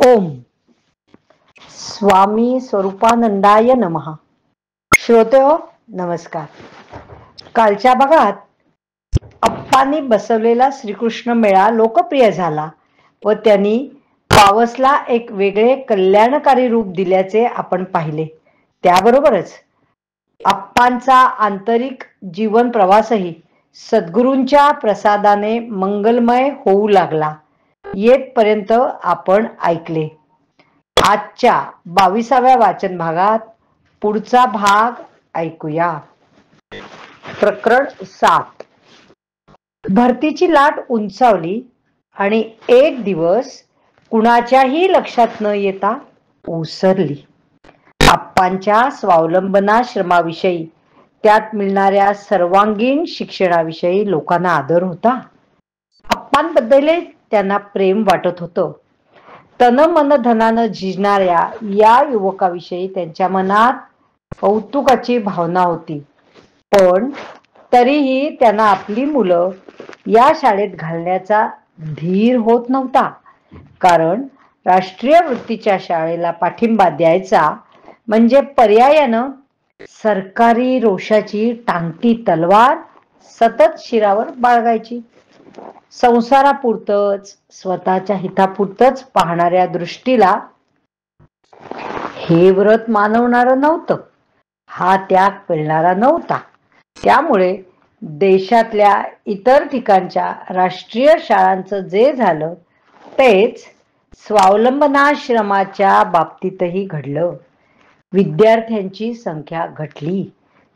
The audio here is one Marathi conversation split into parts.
ओम स्वामी स्वरूपानंदाय नमः. श्रोतेहो नमस्कार. कालच्या भागात अप्पांनी बसवलेला श्रीकृष्ण मेळा लोकप्रिय झाला व त्यांनी पावसला एक वेगळे कल्याणकारी रूप दिल्याचे आपण पाहिले. त्याबरोबरच अप्पांचा आंतरिक जीवन प्रवासही सद्गुरूंच्या प्रसादाने मंगलमय होऊ लागला येथपर्यंत आपण ऐकले. आजच्या 22व्या वाचन भागात पुढचा भाग ऐकूया. प्रकरण 7. भरतीची लाट उंचावली आणि एक दिवस कुणाच्याही लक्षात न येता ओसरली. अप्पांच्या स्वावलंबनाश्रमाविषयी, त्यात मिळणाऱ्या सर्वांगीण शिक्षणाविषयी लोकांना आदर होता. अप्पांबद्दल त्यांना प्रेम वाटत होतं. तन मन धनानं झिजणाऱ्या या युवकाविषयी त्यांच्या मनात कौतुकाची भावना होती. पण तरीही त्यांना आपली मुलं या शाळेत घालण्याचा धीर होत नव्हता. कारण राष्ट्रीय वृत्तीच्या शाळेला पाठिंबा द्यायचा म्हणजे पर्यायानं सरकारी रोषाची टांगती तलवार सतत शिरावर बाळगायची. संसारापुरतच, स्वतःच्या हितापुरतच पाहणाऱ्या दृष्टीला हे व्रत मानवणारं नव्हतं. हा त्याग पेलणारा नव्हता. त्यामुळे देशातल्या इतर ठिकाणच्या राष्ट्रीय शाळांचं जे झालं तेच स्वावलंबनाश्रमाच्या बाबतीतही घडलं. विद्यार्थ्यांची संख्या घटली.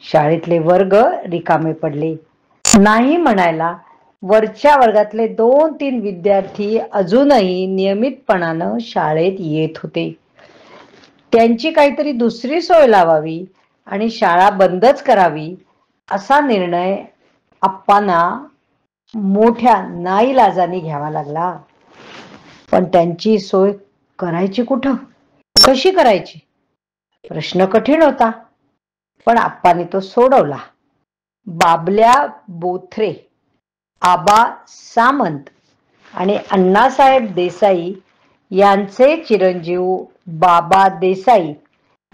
शाळेतले वर्ग रिकामे पडले. नाही म्हणायला वरच्या वर्गातले 2-3 विद्यार्थी अजूनही नियमितपणानं शाळेत येत होते. त्यांची काहीतरी दुसरी सोय लावावी आणि शाळा बंदच करावी असा निर्णय अप्पांना मोठ्या नाईलाजाने घ्यावा लागला. पण त्यांची सोय करायची कुठं, कशी करायची? प्रश्न कठीण होता. पण अप्पांनी तो सोडवला. बाबल्या बोथरे, आबा सामंत आणि अण्णासाहेब देसाई यांचे चिरंजीव बाबा देसाई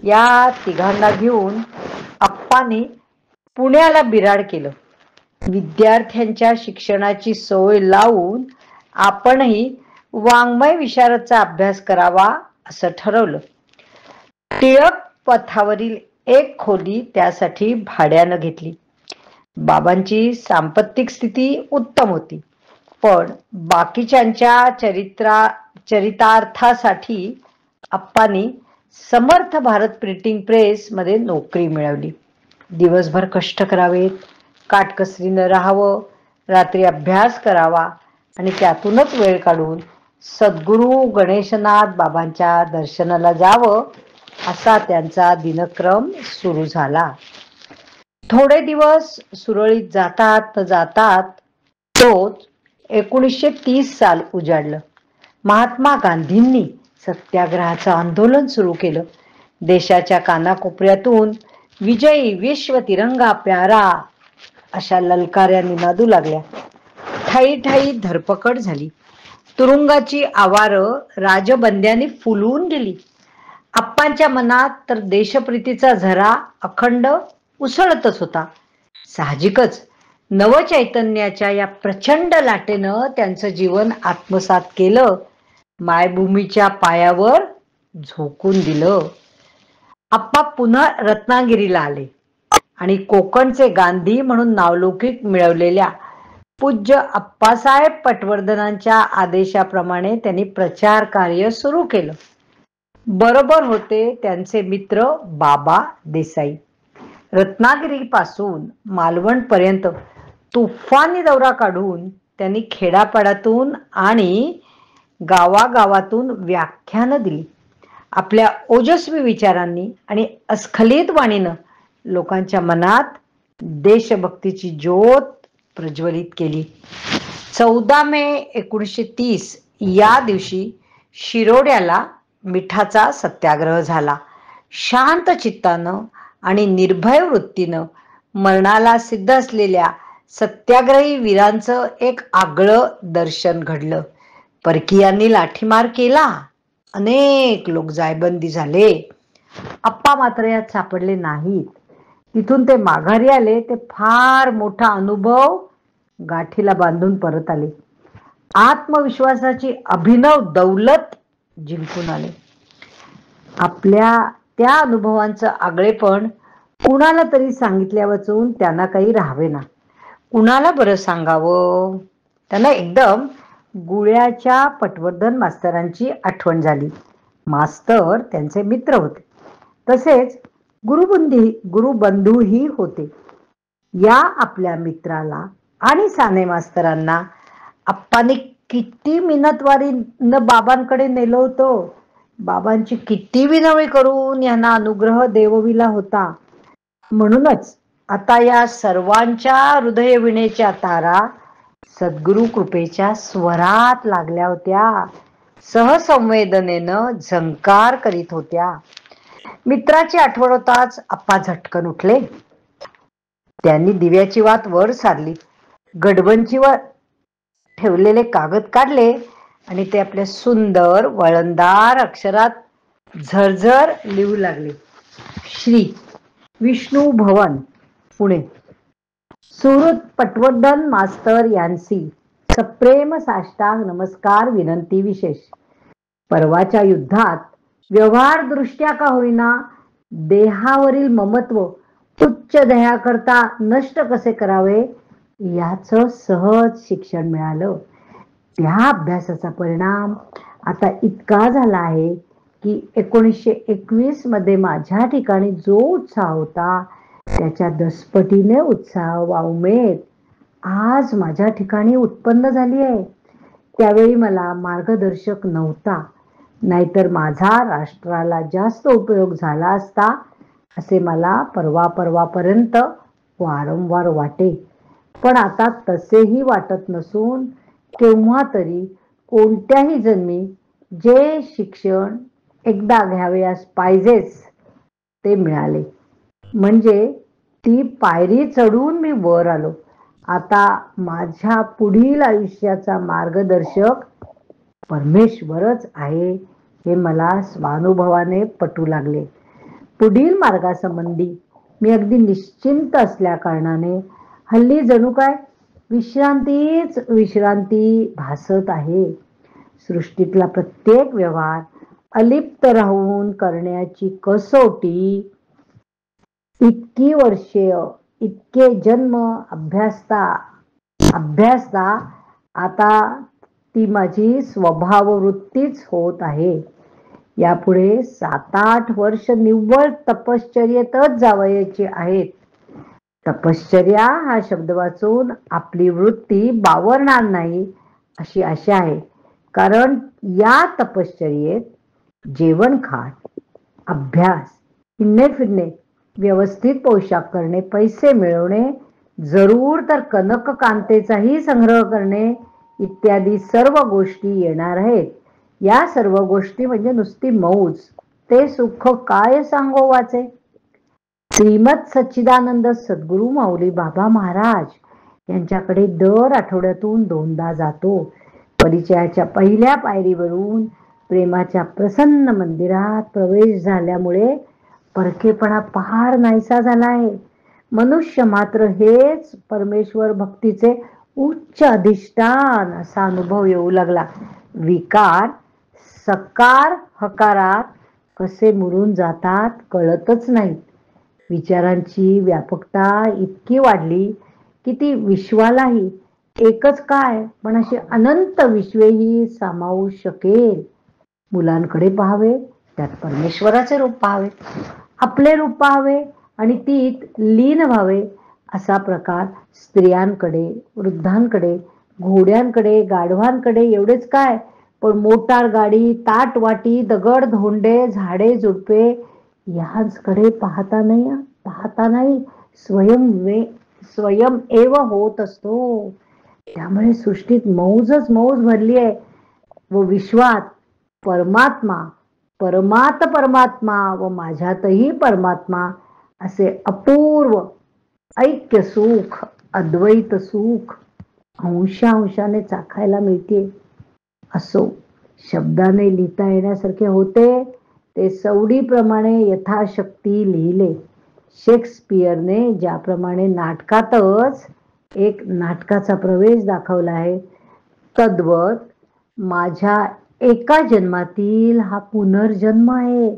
या तिघांना घेऊन अप्पांनी पुण्याला बिराड केलं. विद्यार्थ्यांच्या शिक्षणाची सोय लावून आपणही वाङ्मय विशारदचा अभ्यास करावा असं ठरवलं. टिळक पथावरील एक खोली त्यासाठी भाड्यानं घेतली. बाबांची सांपत्तिक स्थिती उत्तम होती. पण बाकीच्यांच्या चरितार्थासाठी अप्पांनी समर्थ भारत प्रिंटिंग प्रेस मध्ये नोकरी मिळवली. दिवसभर कष्ट करावेत, काटकसरीनं राहावं, रात्री अभ्यास करावा आणि त्यातूनच वेळ काढून सद्गुरू गणेशनाथ बाबांच्या दर्शनाला जावं असा त्यांचा दिनक्रम सुरू झाला. थोडे दिवस सुरळीत जातात तोच 1930 साल उजाडलं. महात्मा गांधींनी सत्याग्रहाचं आंदोलन सुरू केलं. देशाच्या कानाकोपऱ्यातून विजयी विश्व तिरंगा प्यारा अशा ललकाऱ्या निनादू लागल्या. ठायी ठायी धरपकड झाली. तुरुंगाची आवारं राजबंद्यांनी फुलवून गेली. अप्पांच्या मनात तर देशप्रीतीचा झरा अखंड उसळतच होता. साहजिकच नवचैतन्याच्या या प्रचंड लाटेनं त्यांचं जीवन आत्मसात केलं. मायभूमीच्या पायावर झोकून दिलं. अप्पा पुन्हा रत्नागिरीला आले आणि कोकणचे गांधी म्हणून नावलौकिक मिळवलेल्या पूज्य अप्पासाहेब पटवर्धनांच्या आदेशाप्रमाणे त्यांनी प्रचार कार्य सुरू केलं. बरोबर होते त्यांचे मित्र बाबा देसाई. रत्नागिरीपासून मालवणपर्यंत तुफानी दौरा काढून त्यांनी खेडापाड्यातून आणि गावागावातून व्याख्यानं दिली. आपल्या ओजस्वी विचारांनी आणि अस्खलित वाणीनं लोकांच्या मनात देशभक्तीची ज्योत प्रज्वलित केली. 14 मे 1930 या दिवशी शिरोड्याला मिठाचा सत्याग्रह झाला. शांत चित्तानं आणि निर्भय वृत्तीनं मरणाला सिद्ध असलेल्या सत्याग्रही वीरांचं एक आगळं दर्शन घडलं. परकीयांनी लाठीमार केला अनेक लोक जायबंदी झाले. आप्पा मात्र यात सापडले नाहीत. तिथून ते माघारी आले ते फार मोठा अनुभव गाठीला बांधून परत आले. आत्मविश्वासाची अभिनव दौलत जिंकून आले. आपल्या त्या अनुभवांचं आगळेपण कुणाला तरी सांगितल्या वाचून त्यांना काही राहावेना. कुणाला बरं सांगावं? त्यांना एकदम गुळ्याच्या पटवर्धन मास्तरांची आठवण झाली. मास्तर त्यांचे मित्र होते, तसेच गुरुबंधूही होते. या आपल्या मित्राला आणि साने मास्तरांना आप्पांनी किती मिनतवारीनं बाबांकडे नेलं होतं. बाबांची किती विनवणी करून यांना अनुग्रह देवविला होता. म्हणूनच आता या सर्वांच्या हृदयविणेच्या तारा सद्गुरु कृपेच्या स्वरात लागल्या होत्या. सहसंवेदनेनं झंकार करीत होत्या. मित्राची आठवण होताच आप्पा झटकन उठले. त्यांनी दिव्याची वात वर सारली, गडबंचीवर ठेवलेले कागद काढले आणि ते आपल्या सुंदर वळणदार अक्षरात झरझर लिहू लागले. श्री विष्णू भवन, पुणे. सुहृद पटवर्धन मास्तर यांसी सप्रेम साष्टांग नमस्कार विनंती विशेष. परवाच्या युद्धात व्यवहारदृष्ट्या का होईना देहावरील ममत्व उच्च ध्येयाकरता नष्ट कसे करावे याचं सहज शिक्षण मिळालं. त्या अभ्यासाचा परिणाम आता इतका झाला आहे की 1921 मध्ये माझ्या ठिकाणी जो उत्साह होता त्याच्या 10 पटीने उत्साह वा उमेद आज माझ्या ठिकाणी उत्पन्न झाली आहे. त्यावेळी मला मार्गदर्शक नव्हता, नाहीतर माझा राष्ट्राला जास्त उपयोग झाला असता असे मला परवापर्यंत वारंवार वाटे. पण आता तसेही वाटत नसून केव्हा तरी कोणत्याही जन्मी जे शिक्षण एकदा घ्यावयास पाहिजेच ते मिळाले. म्हणजे ती पायरी चढून मी वर आलो. आता माझ्या पुढील आयुष्याचा मार्गदर्शक परमेश्वरच आहे हे मला स्वानुभवाने पटू लागले. पुढील मार्गासंबंधी मी अगदी निश्चिंत असल्या कारणाने हल्ली जणू काय विश्रांतीच विश्रांती भासत आहे. सृष्टीतला प्रत्येक व्यवहार अलिप्त राहून करण्याची कसोटी इतकी वर्षे इतके जन्म अभ्यासता आता ती माझी स्वभाववृत्तीच होत आहे. यापुढे 7-8 वर्ष निव्वळ तपश्चर्येतच जावयाची आहेत. तपश्चर्या हा शब्द वाचून आपली वृत्ती बावरणार नाही अशी आशा आहे. कारण या तपश्चर्येत जेवण खाण, अभ्यास, हिंडणे फिरणे, व्यवस्थित पोशाख करणे, पैसे मिळवणे, जरूर तर कनक कांतेचाही संग्रह करणे इत्यादी सर्व गोष्टी येणार आहेत. या सर्व गोष्टी म्हणजे नुसती मौज. ते सुख काय सांगोवाचे. श्रीमद सच्चिदानंद सद्गुरु माऊली बाबा महाराज यांच्याकडे दर आठवड्यातून 2दा जातो. परिचयाच्या पहिल्या पायरीवरून प्रेमाच्या प्रसन्न मंदिरात प्रवेश झाल्यामुळे परकेपणा फार नाहीसा झाला आहे. मनुष्य मात्र हेच परमेश्वर भक्तीचे उच्च अधिष्ठान असा अनुभव येऊ लागला. विकार सकार हकारात कसे मुरून जातात कळतच नाही. विचारांची व्यापकता इतकी वाढली की ती विश्वालाही एकच काय पण अशी अनंत विश्वेही सामावू शकेल. मुलांकडे पाहावे, त्यात परमेश्वराचे रूप पाहावे, आपले रूप पाहावे आणि तीत लीन व्हावे. असा प्रकार स्त्रियांकडे, वृद्धांकडे, घोड्यांकडे, गाढवांकडे एवढेच काय पण मोटार गाडी, ताटवाटी, दगड धोंडे, झाडे झुडपे यांकडे पाहता नाही स्वयं एव होत असतो. त्यामुळे सृष्टीत मौजच मौज भरली आहे व विश्वात परमात्मा व माझ्यातही परमात्मा असे अपूर्व ऐक्य सुख, अद्वैत सुख अंशाने चाखायला मिळते. असो, शब्दाने लिहिता येण्यासारखे होते ते सवडीप्रमाणे यथाशक्ती लिहिले. शेक्सपियरने ज्याप्रमाणे नाटकातच एक नाटकाचा प्रवेश दाखवला आहे, तद्वत माझ्या एका जन्मातील हा पुनर्जन्म आहे.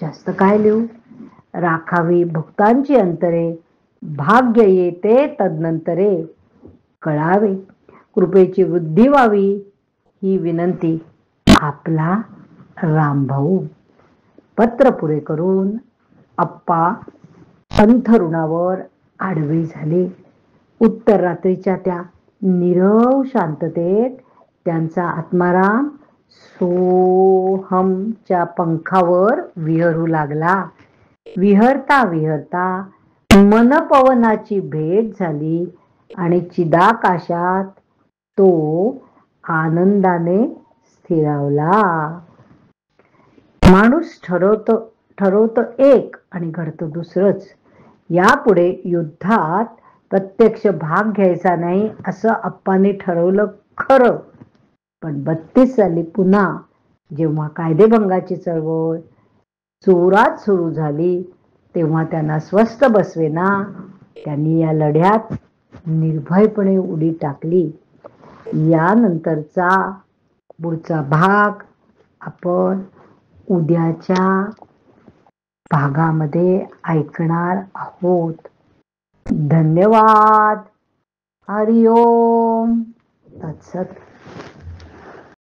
जास्त काय लिहू? राखावी भक्तांची अंतरे, भाग्य येते तदनंतरे. कळावे कृपेची वृद्धी व्हावी ही विनंती. आपला रामभाऊ. पत्र पुरे करून अप्पा अंथरुणावर आडवे झाले. उत्तर रात्रीच्या त्या नीरव शांततेत त्यांचा आत्माराम सोहमच्या पंखावर विहरू लागला. विहरता विहरता मनपवनाची भेट झाली आणि चिदाकाशात तो आनंदाने स्थिरावला. माणूस ठरवतो एक आणि घडतं दुसरंच. यापुढे युद्धात प्रत्यक्ष भाग घ्यायचा नाही असं अप्पाने ठरवलं खरं, पण 32 साली पुन्हा जेव्हा कायदेभंगाची चळवळ जोरात सुरू झाली तेव्हा त्यांना स्वस्थ बसवेना. त्यांनी या लढ्यात निर्भयपणे उडी टाकली. यानंतरचा पुढचा भाग आपण उद्याच्या भागामध्ये ऐकणार आहोत. धन्यवाद. हरिओम तत्सत.